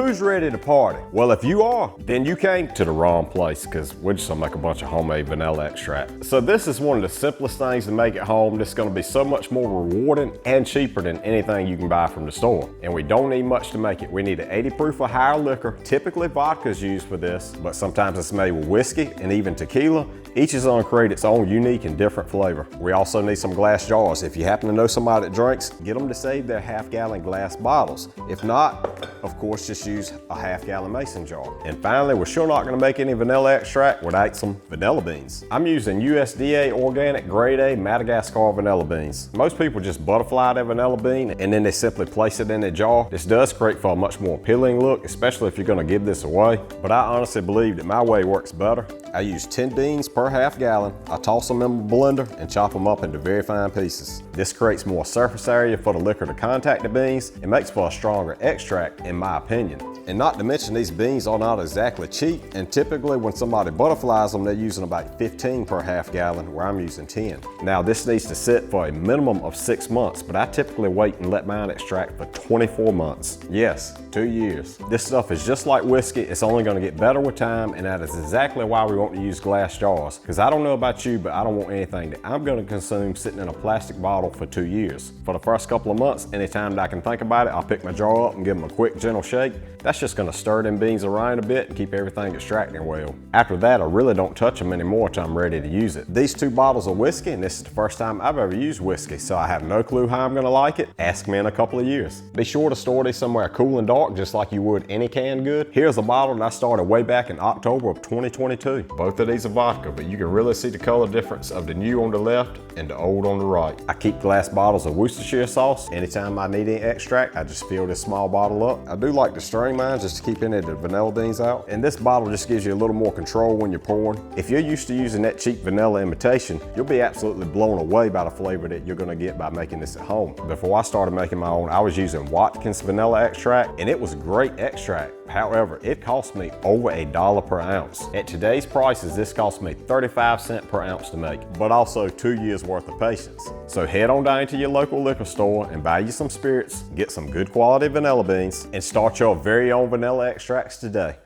Who's ready to party? Well, if you are, then you came to the wrong place, because we're just gonna make a bunch of homemade vanilla extract. So this is one of the simplest things to make at home. This is gonna be so much more rewarding and cheaper than anything you can buy from the store. And we don't need much to make it. We need an 80 proof or higher liquor. Typically vodka is used for this, but sometimes it's made with whiskey and even tequila. Each is gonna create its own unique and different flavor. We also need some glass jars. If you happen to know somebody that drinks, get them to save their half-gallon glass bottles. If not, of course, just use a half-gallon mason jar. And finally, we're sure not gonna make any vanilla extract without some vanilla beans. I'm using USDA organic grade A Madagascar vanilla beans. Most people just butterfly their vanilla bean and then they simply place it in a jar. This does create for a much more appealing look, especially if you're gonna give this away. But I honestly believe that my way works better. I use 10 beans per half gallon. I toss them in a blender and chop them up into very fine pieces. This creates more surface area for the liquor to contact the beans. It makes for a stronger extract, in my opinion. And not to mention, these beans are not exactly cheap, and typically when somebody butterflies them, they're using about 15 per half gallon, where I'm using 10. Now this needs to sit for a minimum of 6 months, but I typically wait and let mine extract for 24 months. Yes, 2 years. This stuff is just like whiskey. It's only gonna get better with time, and that is exactly why we want to use glass jars. Because I don't know about you, but I don't want anything that I'm gonna consume sitting in a plastic bottle for 2 years. For the first couple of months, anytime that I can think about it, I'll pick my jar up and give them a quick gentle shake. That's just gonna stir them beans around a bit and keep everything extracting well. After that, I really don't touch them anymore until I'm ready to use it. These 2 bottles of whiskey, and this is the first time I've ever used whiskey, so I have no clue how I'm gonna like it. Ask me in a couple of years. Be sure to store these somewhere cool and dark, just like you would any canned good. Here's a bottle that I started way back in October of 2022. Both of these are vodka, but you can really see the color difference of the new on the left and the old on the right. I keep glass bottles of Worcestershire sauce. Anytime I need any extract, I just fill this small bottle up. I do like to strain mine just to keep any of the vanilla beans out. And this bottle just gives you a little more control when you're pouring. If you're used to using that cheap vanilla imitation, you'll be absolutely blown away by the flavor that you're gonna get by making this at home. Before I started making my own, I was using Watkins vanilla extract, and it was great extract. However, it cost me over $1 per ounce. At today's prices, this cost me 35 cents per ounce to make, but also 2 years worth of patience. So head on down to your local liquor store and buy you some spirits, get some good quality vanilla beans, and start your very own vanilla extracts today.